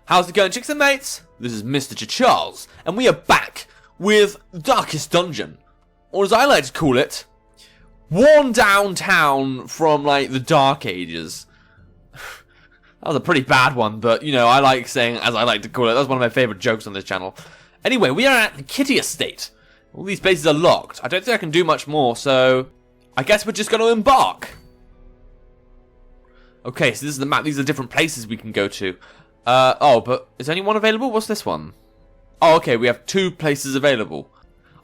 How's it going, chicks and mates? This is Mrjacharles, and we are back with Darkest Dungeon, or as I like to call it, worn down town from, like, the Dark Ages. That was a pretty bad one, but, you know, I like saying as I like to call it. That's one of my favourite jokes on this channel. Anyway, we are at the Kitty Estate. All these places are locked. I don't think I can do much more, so I guess we're just going to embark. Okay, so this is the map. These are different places we can go to. Oh, but is any one available? What's this one? Oh, okay, we have 2 places available.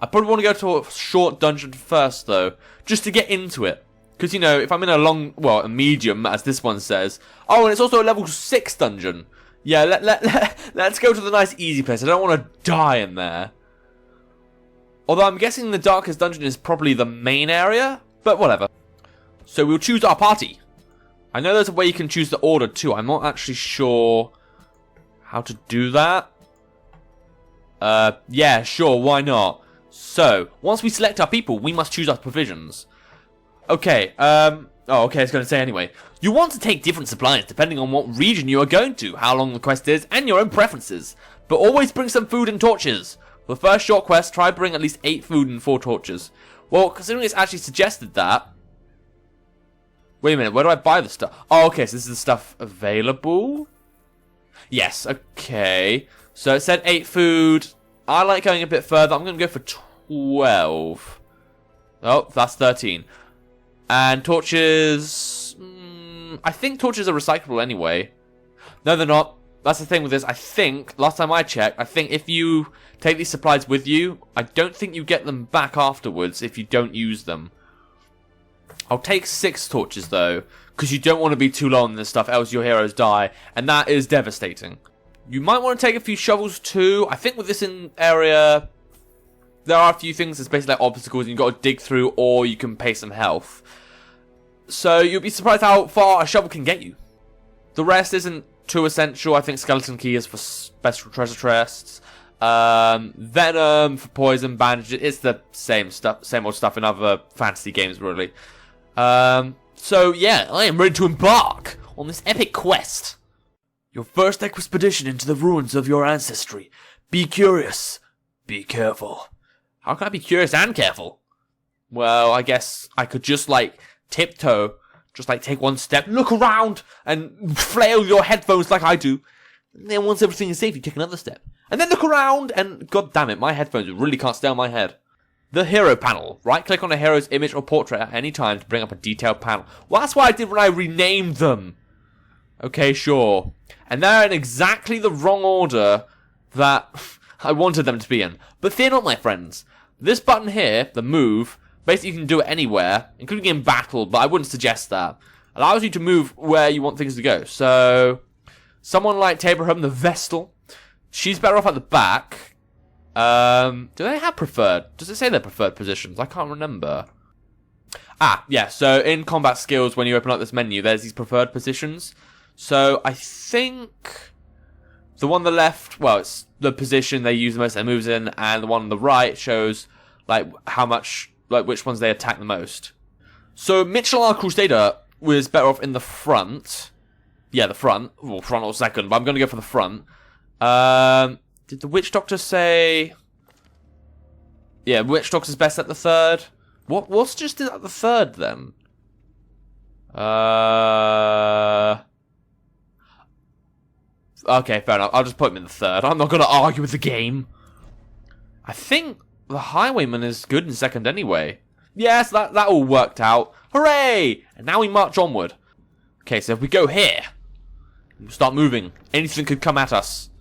I probably want to go to a short dungeon first, though, just to get into it. Because, you know, if I'm in a long, well, a medium, as this one says. Oh, and it's also a level 6 dungeon. Yeah, let's go to the nice easy place. I don't want to die in there. Although I'm guessing the Darkest Dungeon is probably the main area, but whatever. So we'll choose our party. I know there's a way you can choose the order too. I'm not actually sure how to do that. Yeah, sure, why not? So, once we select our people, we must choose our provisions. Okay, oh, okay, I was going to say anyway. You want to take different supplies depending on what region you are going to, how long the quest is, and your own preferences. But always bring some food and torches. For the first short quest, try to bring at least 8 food and 4 torches. Well, considering it's actually suggested that... Wait a minute, where do I buy the stuff? Oh, okay, so this is the stuff available? Yes, okay. So it said 8 food. I like going a bit further. I'm going to go for 12. Oh, that's 13. And torches... I think torches are recyclable anyway. No, they're not. That's the thing with this. I think, last time I checked, I think if you take these supplies with you, I don't think you get them back afterwards if you don't use them. I'll take 6 torches, though, because you don't want to be too low on this stuff, else your heroes die, and that is devastating. You might want to take a few shovels, too. I think with this area, there are a few things that's basically like obstacles and you've got to dig through, or you can pay some health. So you'll be surprised how far a shovel can get you. The rest isn't too essential. I think skeleton key is for special treasure chests. Venom for poison, bandages. It's the same stuff, same old stuff in other fantasy games, really. So yeah, I am ready to embark on this epic quest. Your first expedition into the ruins of your ancestry. Be curious. Be careful. How can I be curious and careful? Well, I guess I could just, like, tiptoe. Just, like, take one step, look around, and flail your headphones like I do. And then once everything is safe, you take another step. And then look around, and god damn it, my headphones really can't stay on my head. The hero panel. Right-click on a hero's image or portrait at any time to bring up a detailed panel. Well, that's what I did when I renamed them. Okay, sure. And they're in exactly the wrong order that I wanted them to be in. But fear not, my friends. This button here, the move, basically you can do it anywhere, including in battle, but I wouldn't suggest that. Allows you to move where you want things to go. So, someone like Taberham, the Vestal, she's better off at the back. Do they have preferred? Does it say their preferred positions? I can't remember. Ah, yeah, so in combat skills, when you open up this menu, there's these preferred positions. So, I think the one on the left, well, it's the position they use the most, their moves in, and the one on the right shows, like, how much, like, which ones they attack the most. So, Mitchell, our Crusader, was better off in the front. Yeah, the front. Well, front or second, but I'm going to go for the front. Did the Witch Doctor say... Yeah, Witch Doctor's best at the third. What's just at the third, then? Okay, fair enough. I'll just put him in the third. I'm not going to argue with the game. I think the Highwayman is good in second anyway. Yes, that all worked out. Hooray! And now we march onward. Okay, so if we go here, we'll start moving. Anything could come at us.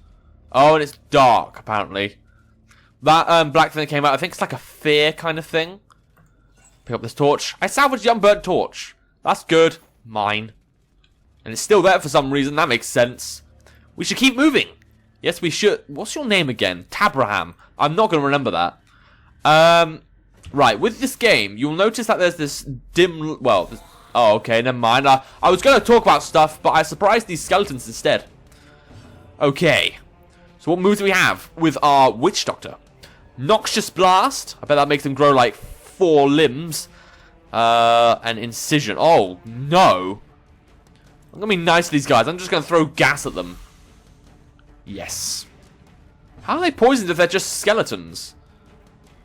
Oh, and it's dark, apparently. That black thing that came out, I think it's like a fear kind of thing. Pick up this torch. I salvaged the unburnt torch. That's good. Mine. And it's still there for some reason. That makes sense. We should keep moving. Yes, we should. What's your name again? Tabraham. I'm not going to remember that. Right, with this game, you'll notice that there's this dim... Well, this, oh, okay, never mind. I was going to talk about stuff, but I surprised these skeletons instead. Okay. So what moves do we have with our Witch Doctor? Noxious Blast. I bet that makes them grow like 4 limbs. And Incision. Oh, no. I'm going to be nice to these guys. I'm just going to throw gas at them. Yes. How are they poisoned if they're just skeletons?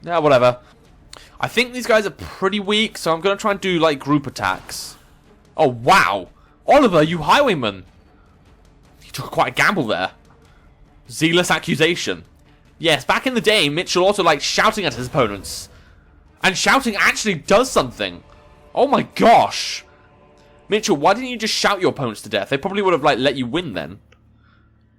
Yeah, whatever. I think these guys are pretty weak, so I'm going to try and do, like, group attacks. Oh, wow. Oliver, you highwayman. You took quite a gamble there. Zealous accusation. Yes, back in the day, Mitchell also liked shouting at his opponents. And shouting actually does something. Oh my gosh. Mitchell, why didn't you just shout your opponents to death? They probably would have, like, let you win then.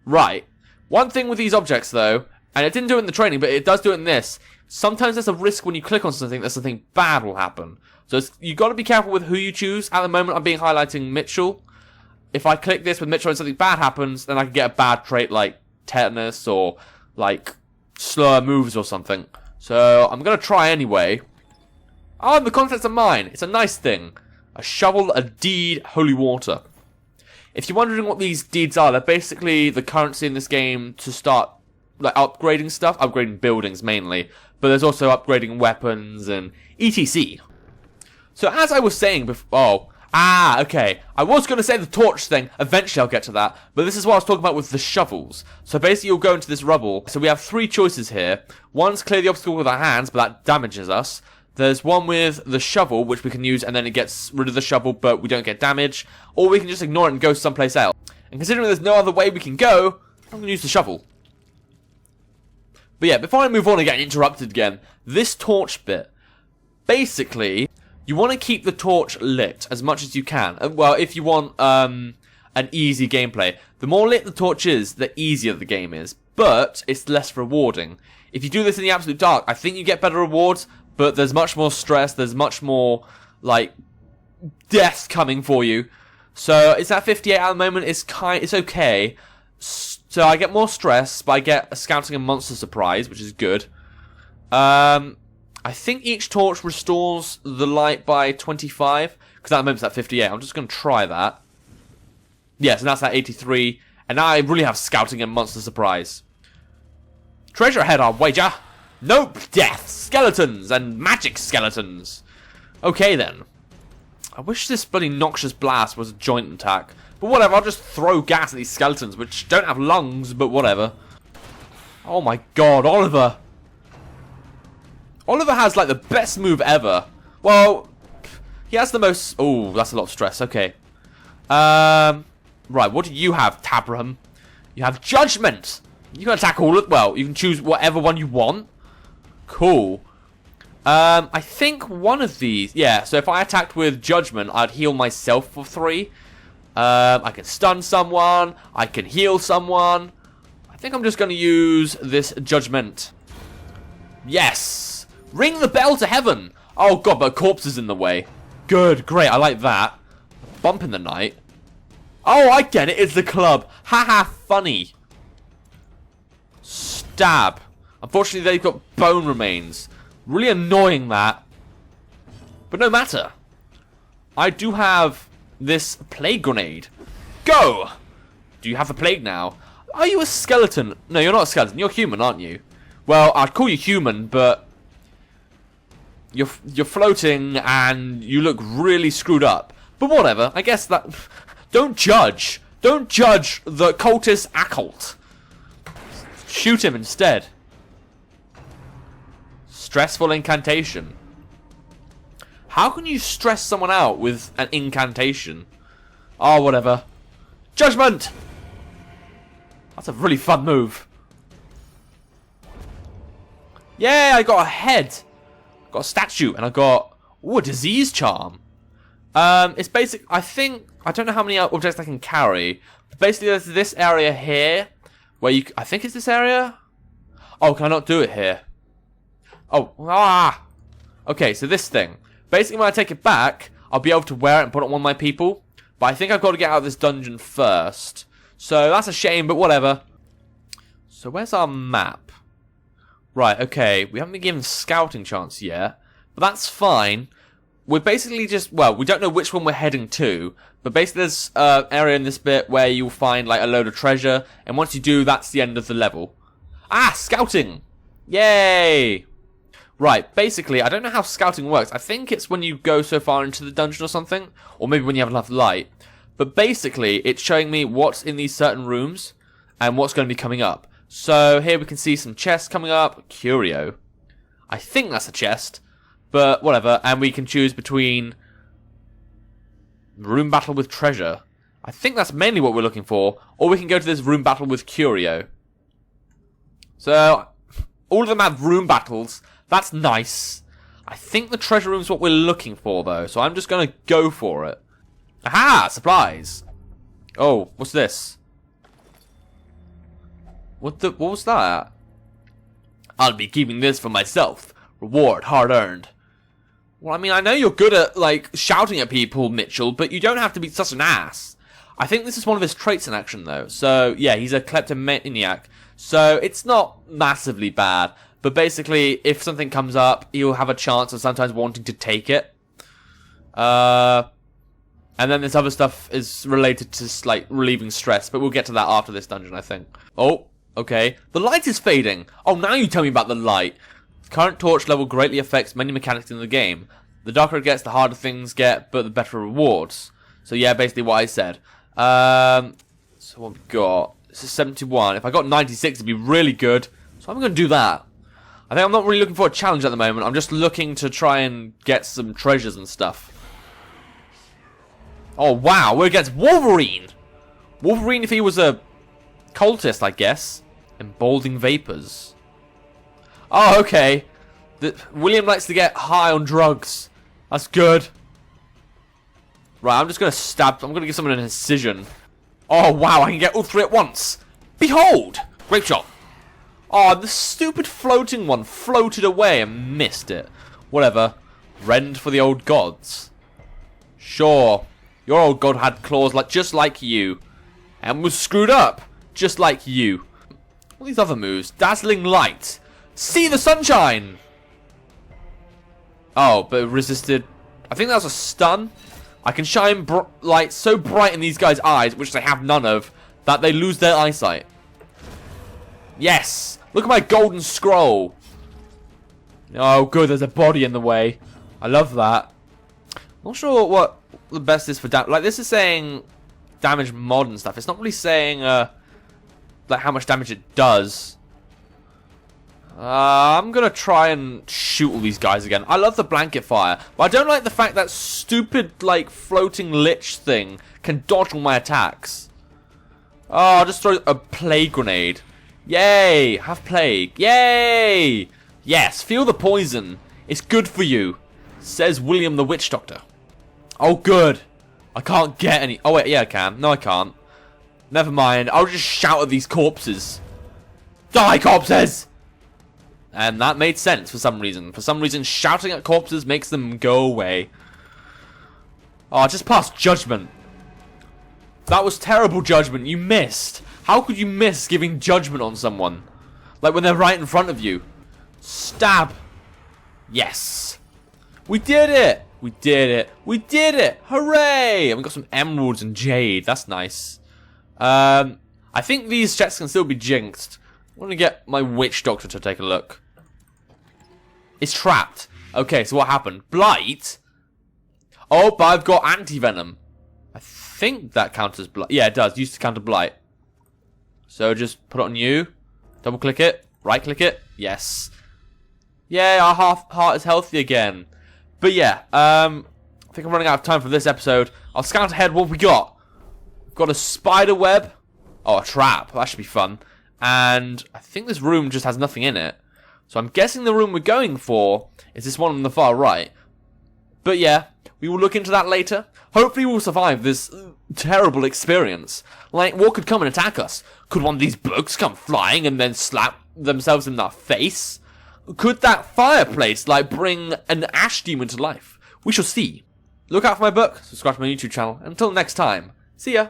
Right. One thing with these objects, though, and it didn't do it in the training, but it does do it in this. Sometimes there's a risk when you click on something that something bad will happen. So you got to be careful with who you choose. At the moment, I'm highlighting Mitchell. If I click this with Mitchell and something bad happens, then I can get a bad trait like tetanus or like slur moves or something. So I'm going to try anyway. Oh, and the contents are mine. It's a nice thing. A shovel, a deed, holy water. If you're wondering what these deeds are, they're basically the currency in this game to start like upgrading stuff, upgrading buildings mainly, but there's also upgrading weapons and etc. So as I was saying before, okay, I was going to say the torch thing, eventually I'll get to that, but this is what I was talking about with the shovels. So basically you'll go into this rubble, so we have three choices here. One's clear the obstacle with our hands, but that damages us. There's one with the shovel, which we can use, and then it gets rid of the shovel, but we don't get damage. Or we can just ignore it and go someplace else. And considering there's no other way we can go, I'm going to use the shovel. But yeah, before I move on and get interrupted again, this torch bit. Basically, you want to keep the torch lit as much as you can. Well, if you want an easy gameplay. The more lit the torch is, the easier the game is. But it's less rewarding. If you do this in the absolute dark, I think you get better rewards. But there's much more stress, there's much more, like, death coming for you. So, it's at 58 at the moment, it's okay. So, I get more stress, but I get a scouting and monster surprise, which is good. I think each torch restores the light by 25, because at the moment it's at 58. I'm just going to try that. Yes, and that's at 83. And now I really have scouting and monster surprise. Treasure ahead, I'll wager. Nope, death, skeletons, and magic skeletons. Okay then. I wish this bloody noxious blast was a joint attack. But whatever, I'll just throw gas at these skeletons, which don't have lungs, but whatever. Oh my god, Oliver. Oliver has like the best move ever. Well, he has the most... Oh, that's a lot of stress, okay. Right, what do you have, Tabram? You have Judgment. You can attack all of... Well, you can choose whatever one you want. Cool. I think one of these... Yeah, so if I attacked with Judgment, I'd heal myself for 3. I can stun someone. I can heal someone. I think I'm just going to use this Judgment. Yes! Ring the bell to heaven! Oh god, but a corpse is in the way. Good, great, I like that. A bump in the night. Oh, I get it, it's the club. Haha, funny. Stab. Unfortunately, they've got bone remains. Really annoying, that. But no matter. I do have this plague grenade. Go! Do you have the plague now? Are you a skeleton? No, you're not a skeleton. You're human, aren't you? Well, I'd call you human, but... You're floating, and you look really screwed up. But whatever. I guess that... Don't judge. Don't judge the cultist occult. Shoot him instead. Stressful incantation. How can you stress someone out with an incantation? Oh, whatever. Judgment! That's a really fun move. Yay, I got a head. Got a statue, and I got... Ooh, a disease charm. It's basic... I think... I don't know how many objects I can carry. But basically, there's this area here. Where you... I think it's this area? Oh, can I not do it here? Oh, okay, so this thing. Basically, when I take it back, I'll be able to wear it and put it on one of my people. But I think I've got to get out of this dungeon first. So, that's a shame, but whatever. So, where's our map? Right, okay, we haven't been given scouting chance yet. But that's fine. We're basically just, well, we don't know which one we're heading to. But basically, there's an area in this bit where you'll find, like, a load of treasure. And once you do, that's the end of the level. Scouting! Yay! Right, basically, I don't know how scouting works. I think it's when you go so far into the dungeon or something. Or maybe when you have enough light. But basically, it's showing me what's in these certain rooms. and what's going to be coming up. So here we can see some chests coming up. Curio. I think that's a chest, but whatever. And we can choose between room battle with treasure. I think that's mainly what we're looking for. Or we can go to this room battle with Curio. So, all of them have room battles. That's nice. I think the treasure room is what we're looking for, though. So I'm just going to go for it. Aha! Supplies! Oh, what's this? What was that? I'll be keeping this for myself. Reward hard earned. Well, I mean, I know you're good at, like, shouting at people, Mitchell, but you don't have to be such an ass. I think this is one of his traits in action, though. So, yeah, he's a kleptomaniac. So, it's not massively bad. But basically, if something comes up, he'll have a chance of sometimes wanting to take it. And then this other stuff is related to, like, relieving stress. But we'll get to that after this dungeon, I think. Oh, okay. The light is fading. Oh, now you tell me about the light. Current torch level greatly affects many mechanics in the game. The darker it gets, the harder things get, but the better rewards. So yeah, basically what I said. So what we've got, this is 71. If I got 96, it'd be really good. So I'm going to do that. I think I'm not really looking for a challenge at the moment. I'm just looking to try and get some treasures and stuff. Oh wow, we're against Wolverine. Wolverine if he was a cultist, I guess. Emboldening vapors. Oh, okay. William likes to get high on drugs. That's good. Right, I'm just going to stab. I'm going to give someone an incision. Oh, wow. I can get all three at once. Behold. Grape shot. Oh, the stupid floating one floated away and missed it. Whatever. Rend for the old gods. Sure. Your old god had claws just like you. And was screwed up. Just like you. All these other moves. Dazzling light. See the sunshine. Oh, but it resisted. I think that was a stun. I can shine light so bright in these guys' eyes, which they have none of, that they lose their eyesight. Yes! Look at my golden scroll. Oh, good, there's a body in the way. I love that. Not sure what the best is for damage. Like, this is saying damage mod and stuff. It's not really saying, like, how much damage it does. I'm gonna try and shoot all these guys again. I love the blanket fire, but I don't like the fact that stupid, like, floating lich thing can dodge all my attacks. Oh, I'll just throw a plague grenade. Yay! Have plague. Yay! Yes, feel the poison. It's good for you, says William the Witch Doctor. Oh, good. I can't get any. Oh, wait, yeah, I can. No, I can't. Never mind. I'll just shout at these corpses. Die, corpses! And that made sense for some reason. For some reason, shouting at corpses makes them go away. Oh, I just passed judgment. That was terrible judgment. You missed. How could you miss giving judgment on someone? Like when they're right in front of you. Stab. Yes. We did it. We did it. We did it. Hooray. And we got some emeralds and jade. That's nice. I think these chests can still be jinxed. I'm going to get my witch doctor to take a look. It's trapped. Okay, so what happened? Blight? Oh, but I've got anti-venom. I think that counts as blight. Yeah, it does. Used to counter blight. So just put it on you. Double click it. Right click it. Yes. Yay, our heart is healthy again. But yeah, I think I'm running out of time for this episode. I'll scout ahead what we got. We've got a spider web. Oh, a trap. That should be fun. And I think this room just has nothing in it. So I'm guessing the room we're going for is this one on the far right. But yeah, we will look into that later. Hopefully we'll survive this terrible experience. Like, what could come and attack us? Could one of these blokes come flying and then slap themselves in our face? Could that fireplace, like, bring an ash demon to life? We shall see. Look out for my book, subscribe to my YouTube channel. Until next time, see ya.